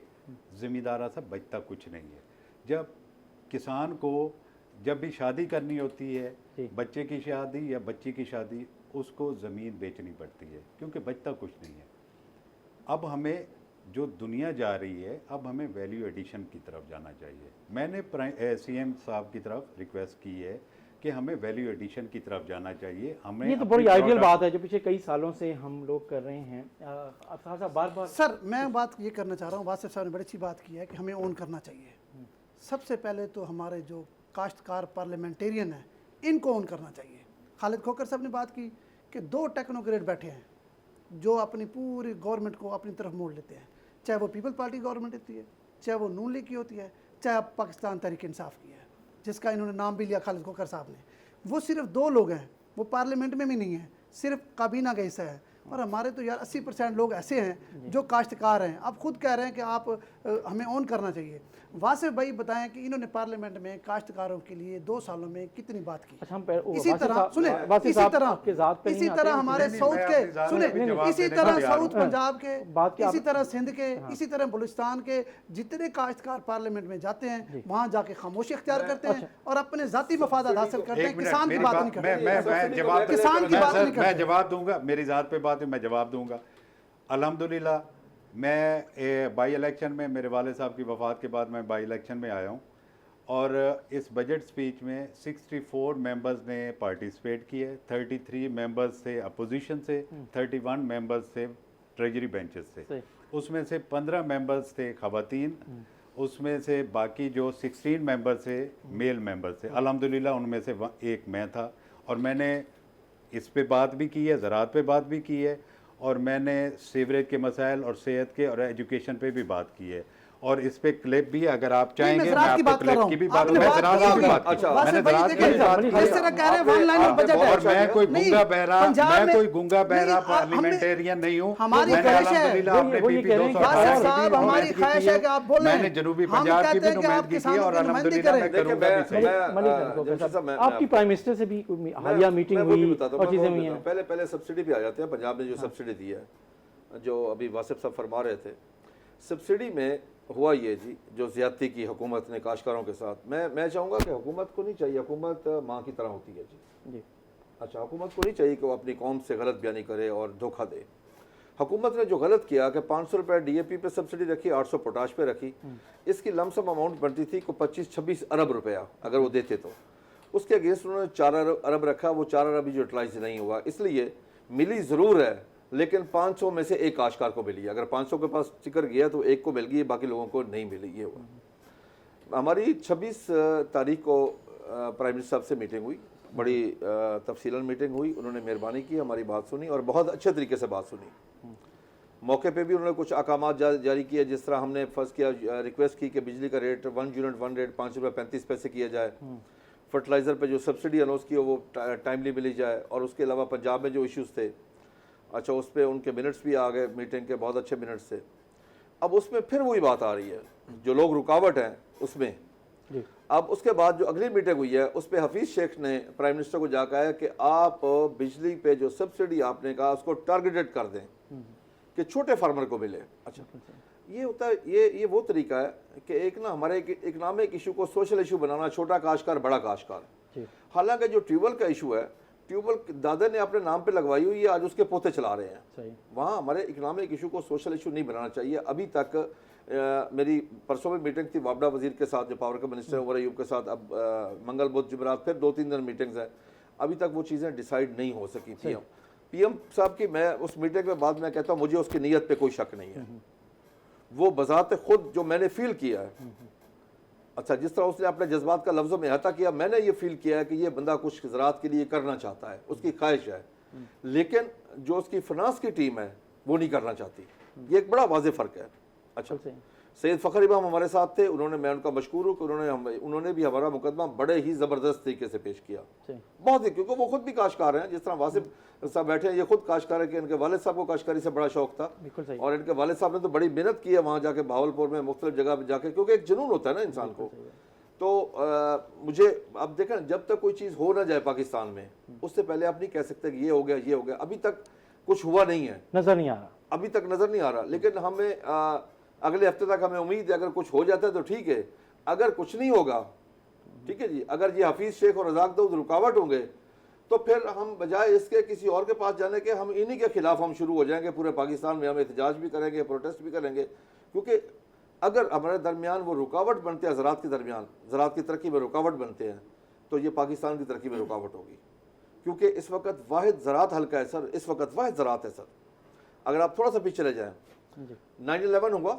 B: ज़िम्मेदारा से बचता कुछ नहीं है। जब किसान को जब भी शादी करनी होती है, बच्चे की शादी या बच्ची की शादी, उसको ज़मीन बेचनी पड़ती है क्योंकि बचता कुछ नहीं है। अब हमें जो दुनिया जा रही है, अब हमें वैल्यू एडिशन की तरफ जाना चाहिए। मैंने सीएम साहब की तरफ रिक्वेस्ट की है कि हमें वैल्यू एडिशन की तरफ जाना चाहिए। हमें
A: ये तो बड़ी आइडियल बात है जो पिछले कई सालों से हम लोग कर रहे हैं। अफसार साहब बार
D: सर मैं बात ये करना चाह रहा हूँ, वासिफ साहब ने बड़ी अच्छी बात की है कि हमें ओन करना चाहिए। सबसे पहले तो हमारे जो काश्तकार पार्लियामेंटेरियन हैं, इनको ओन करना चाहिए। खालिद खोकर साहब ने बात की कि 2 टेक्नोक्रेट बैठे हैं जो अपनी पूरी गवर्नमेंट को अपनी तरफ मोड़ लेते हैं, चाहे वो पीपल पार्टी गवर्नमेंट होती है, चाहे वो नून लीग की होती है, चाहे पाकिस्तान तहरीक इंसाफ की है, जिसका इन्होंने नाम भी लिया खालिद खोकर साहब ने। वो सिर्फ 2 लोग हैं, वो पार्लियामेंट में भी नहीं है, सिर्फ काबीना का हिस्सा है। और हमारे तो यार 80% लोग ऐसे हैं जो काश्तकार हैं। आप खुद कह रहे हैं कि आप हमें ऑन करना चाहिए। वासिफ भाई बताएं कि इन्होंने पार्लियामेंट में काश्तकारों के लिए 2 सालों में कितनी बात की।
A: अच्छा,
D: इसी तरह सुने, इसी तरह हमारे साउथ के सुने, इसी तरह साउथ पंजाब के, इसी तरह सिंध के, इसी तरह बलूचिस्तान के जितने काश्तकार पार्लियामेंट में जाते हैं, वहाँ जाके खामोशी इख्तियार करते हैं और अपने जाती मफादात हासिल करते हैं। किसान की बात नहीं करते, किसान की बात नहीं करते।
B: मैं जवाब दूंगा, मेरी ज़ात पे बात है, मैं जवाब दूंगा। अल्हम्दुलिल्लाह मैं बाई इलेक्शन में, मेरे वाले साहब की वफ़ात के बाद मैं बाई इलेक्शन में आया हूँ और इस बजट स्पीच में 64 मेंबर्स ने पार्टिसिपेट किए। 33 मेंबर्स थे अपोजिशन से, 31 मेंबर्स थे ट्रेजरी बेंचेस से। उसमें से 15 मेंबर्स थे ख़वातीन उसमें से बाकी जो 16 मेंबर थे मेल मेंबर थे, अल्हम्दुलिल्लाह उनमें से एक मैं था। और मैंने इस पे बात भी की है, ज़राअत पे बात भी की है, और मैंने सीवरेज के मसाइल और सेहत के और एजुकेशन पे भी बात की है। और इस पे क्लिप भी अगर आप चाहेंगे मैं
D: ज़राअत की
B: आपको
D: बात कर रहा
B: क्लिप
D: हूं।
B: की भी बात
D: आपने
B: मैं
D: बात
B: ज़राअत
D: की
B: की भी
D: होगी।
B: बात की।
C: अच्छा,
B: मैंने
D: वासिफ भाई
B: ज़राअत की
D: देखिए,
B: भी बात की
D: जिस तरह कह रहे हैं वन लाइन
C: आपने
D: बजट है।
C: बहुत
B: और मैं कोई
D: नहीं,
B: गूंगा बहरा
D: पंजाब
B: मैं
D: में-
B: कोई गूंगा बहरा
D: नहीं,
B: पार्लियामेंटेरियन नहीं हूँ।
D: हमारी
B: मैंने
D: ख्वाहिश है,
B: अल्हम्दुलिल्लाह अपने
A: वो ये
B: पीपी
A: कह रहे हैं कि
B: 218
D: वासिफ
B: की
D: साहब,
B: भी
D: हमारी
B: नुमाइंदगी
D: ख्वाहिश
B: की
D: है कि आप बोलें।
B: मैंने जनूबी
D: हम
B: पंजाब की
D: कहते
B: भी
D: हैं कि आप
B: नुमाइंदगी की है
D: किसानों
B: और
D: के नुमाइंदे
B: अल्हम्दुलिल्लाह मैं
D: करें।
B: करूंगा भी सही।
A: मलिक
C: जमशेद साहब, मैं
A: आपकी
C: आपको-
A: प्राइम मिनिस्टर से भी हालिया मीटिंग
C: मैं वो भी
A: हुई
C: बताता हूं,
A: और
C: मैं
A: चीज़ें
C: वो
A: हुई
C: बताता
A: हैं।
C: हूं। पहले सब्सिडी पे आ जाते हैं। पंजाब ने जो सब्सिडी दी है, जो अभी वासिफ साहब फरमा रहे थे, सब्सिडी में हुआ ये जी, जो ज़्यादती की हुकूमत ने काश्तकारों के साथ, मैं चाहूँगा कि हुकूमत को नहीं चाहिए, हुकूमत माँ की तरह होती है जी। अच्छा, हुकूमत को नहीं चाहिए कि वो अपनी कौम से गलत बयानी करे और धोखा दे। हुकूमत ने जो गलत किया कि 500 रुपये DAP पे सब्सिडी रखी, 800 पोटाश पे रखी, इसकी लमसम अमाउंट बनती थी को 25-26 अरब रुपया अगर वो देते तो। उसके अगेंस्ट उन्होंने 4 अरब रखा, वो 4 अरब भी यूटिलाइज नहीं हुआ। इसलिए मिली ज़रूर है, लेकिन 500 में से एक काश्तकार को मिली। अगर 500 के पास टिकर गया तो एक को मिल गई, बाकी लोगों को नहीं मिली। ये हुआ। हमारी 26 तारीख को प्राइम मिनिस्टर साहब से मीटिंग हुई, बड़ी तफसीलन मीटिंग हुई। उन्होंने मेहरबानी की, हमारी बात सुनी और बहुत अच्छे तरीके से बात सुनी। मौके पे भी उन्होंने कुछ अहकामात जारी किए, जिस तरह हमने फर्स्ट किया, रिक्वेस्ट की कि बिजली का रेट 1 यूनिट 1 रेट 5 रुपये 35 पैसे किया जाए। फर्टिलाइज़र पे जो सब्सिडी अनाउंस की वो टाइमली मिली जाए। और उसके अलावा पंजाब में जो इश्यूज़ थे, अच्छा, उस पर उनके मिनट्स भी आ गए मीटिंग के, बहुत अच्छे मिनट्स थे। अब उसमें फिर वही बात आ रही है, जो लोग रुकावट हैं उसमें। अब उसके बाद जो अगली मीटिंग हुई है, उस पर हफीज़ शेख ने प्राइम मिनिस्टर को जाकर है कि आप बिजली पे जो सब्सिडी आपने कहा उसको टारगेटेड कर दें कि छोटे फार्मर को मिले। अच्छा, ये होता है, ये वो तरीका है कि एक ना हमारे इकनॉमिक इशू को सोशल इशू बनाना, छोटा काश्तकार बड़ा काश्तकार। हालांकि जो ट्यूबवेल का इशू है, ट्यूबवेल दादा ने अपने नाम पे लगवाई हुई है, आज उसके पोते चला रहे हैं। वहाँ हमारे इकनॉमिक इशू को सोशल इशू नहीं बनाना चाहिए। अभी तक मेरी परसों में मीटिंग थी वापडा वजीर के साथ, जो पावर के मिनिस्टर उमर अयूब के साथ। अब मंगल बुध जुमेरात फिर 2-3 दिन मीटिंग्स हैं। अभी तक वो चीज़ें डिसाइड नहीं हो सकी। PM साहब की मैं उस मीटिंग के बाद मैं कहता हूँ, मुझे उसकी नीयत पे कोई शक नहीं है। वो बजाते खुद जो मैंने फील किया है, अच्छा, जिस तरह उसने अपने जज्बात का लफ्ज़ों में अहाता किया, मैंने ये फील किया है कि ये बंदा कुछ ज़राअत के लिए करना चाहता है, उसकी ख्वाहिश है, लेकिन जो उसकी फिनांस की टीम है वो नहीं करना चाहती। ये एक बड़ा वाज़ेह फ़र्क है। अच्छा, सैयद फ़खर इमाम हमारे साथ थे, मैं उनका मशकूर हूँ कि उन्होंने भी हमारा मुकदमा बड़े ही ज़बरदस्त तरीके से पेश किया, बहुत ही, क्योंकि वो खुद भी काश्तकार हैं। जिस तरह वासिफ साहब बैठे हैं, ये खुद काश्तकार है कि इनके वालिद साहब को काश्तकारी से बड़ा शौक था, और इनके वालिद साहब ने तो बड़ी मेहनत की है वहाँ जाके, भावलपुर में मुख्तलिफ जगह पर जाके, क्योंकि एक जुनून होता है ना इंसान को। तो मुझे अब देखें, जब तक कोई चीज़ हो ना जाए पाकिस्तान में, उससे पहले आप नहीं कह सकते कि ये हो गया, ये हो गया। अभी तक कुछ हुआ नहीं है,
A: नजर नहीं आ रहा,
C: अभी तक नज़र नहीं आ रहा। लेकिन हमें अगले हफ्ते तक हमें उम्मीद है, अगर कुछ हो जाता है तो ठीक है, अगर कुछ नहीं होगा, ठीक है जी, अगर ये हफीज़ शेख और रज़ाक दाऊद रुकावट होंगे, तो फिर हम बजाय इसके किसी और के पास जाने के, हम इन्हीं के खिलाफ हम शुरू हो जाएंगे। पूरे पाकिस्तान में हम एहतजाज भी करेंगे, प्रोटेस्ट भी करेंगे, क्योंकि अगर हमारे दरमियान वो रुकावट बनते हैं, ज़राअत के दरमियान, ज़राअत की तरक्की में रुकावट बनते हैं, तो ये पाकिस्तान की तरक्की में रुकावट होगी। क्योंकि इस वक्त वाहिद ज़राअत हल्का है सर, इस वक्त वाहिद ज़राअत है सर। अगर आप थोड़ा सा पीछे चले जाएँ, 9/11 हुआ,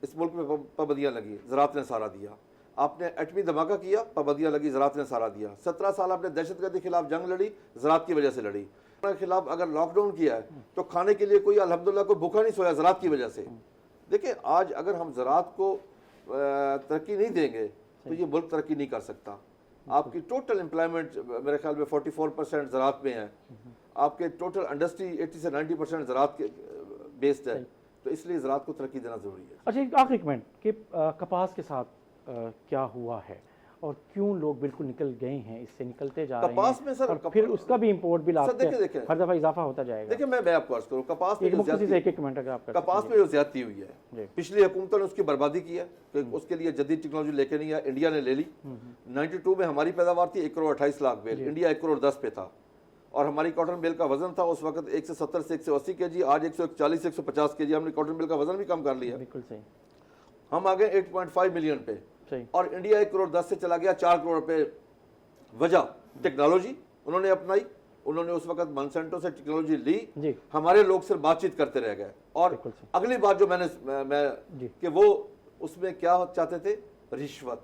C: इस मुल्क में पाबंदियाँ लगी, ज़राअत ने सहारा दिया। आपने एटमी धमाका किया, पाबंदियाँ लगी, ज़राअत ने सहारा दिया। 17 साल आपने दहशतगर्दी के खिलाफ जंग लड़ी, ज़राअत की वजह से लड़ी। के खिलाफ अगर लॉकडाउन किया है तो खाने के लिए कोई अल्हम्दुलिल्लाह को भूखा नहीं सोया, ज़राअत की वजह से। देखिए, आज अगर हम ज़राअत को तरक्की नहीं देंगे तो ये मुल्क तरक्की नहीं कर सकता। आपकी टोटल एम्प्लॉयमेंट मेरे ख्याल में 44% ज़राअत में है। आपके टोटल इंडस्ट्री 80 से 90% ज़राअत के बेस्ड है, तो इसलिए ज़राअत को तरक्की देना ज़रूरी है।
A: अच्छा, एक आखिरी कमेंट कि कपास के साथ क्या हुआ है और क्यों लोग बिल्कुल निकल गए हैं, इससे निकलते जा रहे
C: कपास
A: हैं,
C: में सर,
A: और फिर उसका भी इंपोर्ट भी लाते हैं,
C: देखें,
A: हर दफ़ा इजाफा होता जाएगा।
C: देखिए, मैं आपको अर्ज करूँ, कपास में
A: एक कमेंट अगर आप
C: कपास में जो ज्यादती हुई है, पिछली हुकूमतों ने उसकी बर्बादी की है, कि उसके लिए जदीद टेक्नोलॉजी लेके नहीं है, इंडिया ने ले ली। 92 में हमारी पैदावार थी 1 करोड़ 28 लाख बेल, इंडिया 1 करोड़ 10 पे था, और हमारी कॉटन बेल का वजन था उस वक्त 170 से 180 kg, आज 140 से 150 kg। हमने कॉटन बेल का वजन भी कम कर लिया।
A: बिल्कुल सही।
C: हम आ गए 8.5 मिलियन पे, और इंडिया 1 करोड़ 10 से चला गया 4 करोड़ पे। वजह टेक्नोलॉजी उन्होंने अपनाई, उन्होंने उस वक्त मॉन्सेंटो से टेक्नोलॉजी ली, हमारे लोग सिर्फ बातचीत करते रह गए। और अगली बात जो मैं कि वो उसमें क्या चाहते थे? रिश्वत,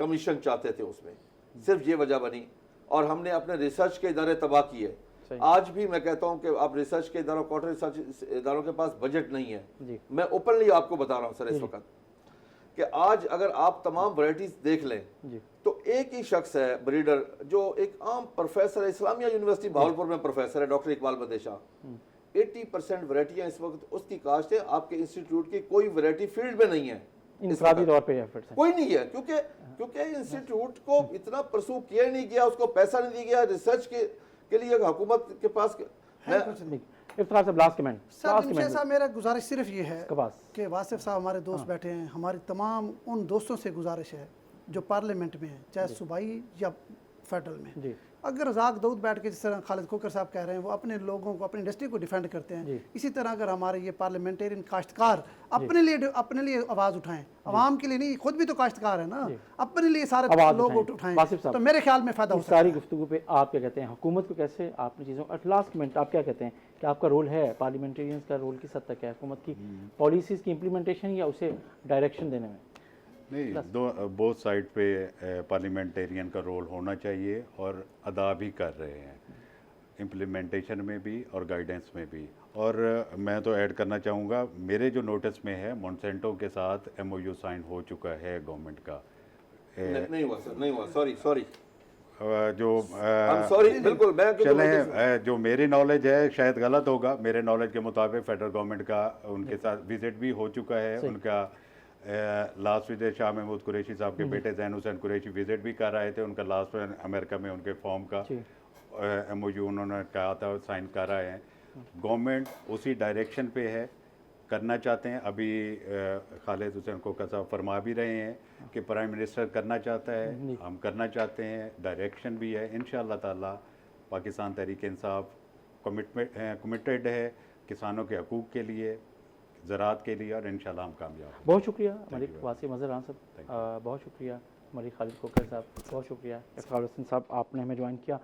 C: कमीशन चाहते थे उसमें, सिर्फ ये वजह बनी। और हमने अपने रिसर्च के इदारे तबाह किए। आज भी मैं कहता हूं कि आप रिसर्च के इदारों, क्वार्टर रिसर्च इदारों के पास बजट नहीं है। मैं ओपनली आपको बता रहा हूं सर इस वक्त कि आज अगर आप तमाम वैरायटीज देख लें तो एक ही शख्स है ब्रीडर जो एक आम प्रोफेसर है, इस्लामिया यूनिवर्सिटी भावलपुर में प्रोफेसर है, डॉक्टर इकबाल बदेशा। 80% वैरायटियां इस वक्त उसकी काश्त है। आपके इंस्टीट्यूट की कोई वैरायटी फील्ड में नहीं है,
A: इंफरादी तौर पे एफर्ट्स हैं,
C: कोई नहीं है, क्योंकि इंस्टीट्यूट को इतना परसू किया नहीं गया, उसको पैसा नहीं दिया गया रिसर्च के लिए हुकूमत के पास।
A: इफ्तार साहब लास्ट कमेंट।
D: सर जमशेद साहब मेरा गुजारिश सिर्फ ये है
A: कबास
D: कि वासिफ साहब हमारे दोस्त बैठे हैं, हमारी तमाम उन दोस्तों से गुजारिश है जो पार्लियामेंट में हैं, चाहे सूबाई या फेडरल में,
A: जी
D: अगर रज़ाक दाऊद बैठ के जिस तरह खालिद खोकर साहब कह रहे हैं वो अपने लोगों को, अपनी इंडस्ट्री को डिफेंड करते हैं, इसी तरह अगर हमारे ये पार्लियामेंटेरियन काश्तकार अपने लिए आवाज़ उठाएं, आवाम के लिए नहीं, खुद भी तो काश्तकार है ना, अपने लिए सारे लोग उठाएं, तो मेरे ख्याल में फ़ायदा हो सकता है।
A: सारी गुफ्तगू पे आप क्या कहते हैं, हुकूमत को कैसे आपने चीज़ों एट लास्ट कमेंट आप क्या कहते हैं कि आपका रोल है, पार्लियामेंटेरियंस का रोल किस हद तक है हुकूमत की पॉलिसीज़ की इम्प्लीमेंटेशन या उसे डायरेक्शन देने में?
B: नहीं, बोथ साइड पे पार्लियामेंटेरियन का रोल होना चाहिए और अदा भी कर रहे हैं, इम्प्लीमेंटेशन में भी और गाइडेंस में भी। और मैं तो ऐड करना चाहूँगा, मेरे जो नोटिस में है मोनसेंटो के साथ MOU साइन हो चुका है गवर्नमेंट का।
C: नहीं हुआ सर, नहीं हुआ, सॉरी
B: जो
C: सॉरी बिल्कुल, मैं
B: चले जो मेरी नॉलेज है शायद गलत होगा, मेरे नॉलेज के मुताबिक फेडरल गवर्नमेंट का उनके साथ विजिट भी हो चुका है। उनका लास्ट विजिट शाह महमूद कुरैशी साहब के बेटे ज़ैन हुसैन कुरैशी विजिट भी कर रहे थे। उनका लास्ट अमेरिका में उनके फॉर्म का MOU उन्होंने कहा था, साइन कर रहे हैं। गवर्नमेंट उसी डायरेक्शन पे है, करना चाहते हैं। अभी खालिद हुसैन खोखर साहब फरमा भी रहे हैं कि प्राइम मिनिस्टर करना चाहता है, हम करना चाहते हैं, डायरेक्शन भी है। इंशाअल्लाह ताला पाकिस्तान तहरीक इंसाफ कमिटेड है किसानों के हकूक़ के लिए, ज़राअत के लिए, और इंशाल्लाह हम कामयाब हैं।
A: बहुत शुक्रिया मलिक वासी मज़र खान साहब, बहुत शुक्रिया मलिक खालिद खोखर साहब, बहुत शुक्रिया इफ्तार हुसैन साहब, आपने हमें ज्वाइन किया।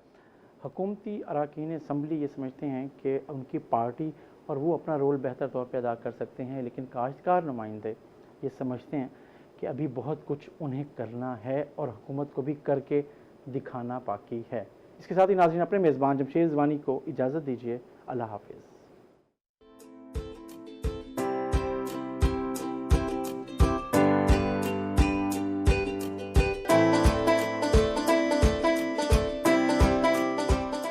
A: हुकूमती अरकान असम्बली ये समझते हैं कि उनकी पार्टी और वो अपना रोल बेहतर तौर पे अदा कर सकते हैं, लेकिन काश्तकार नुमाइंदे ये समझते हैं कि अभी बहुत कुछ उन्हें करना है और हुकूमत को भी करके दिखाना बाकी है। इसके साथ ही नाज़रीन अपने मेज़बान जमशेद रिजवानी को इजाज़त दीजिए। अल्लाह हाफ़िज़।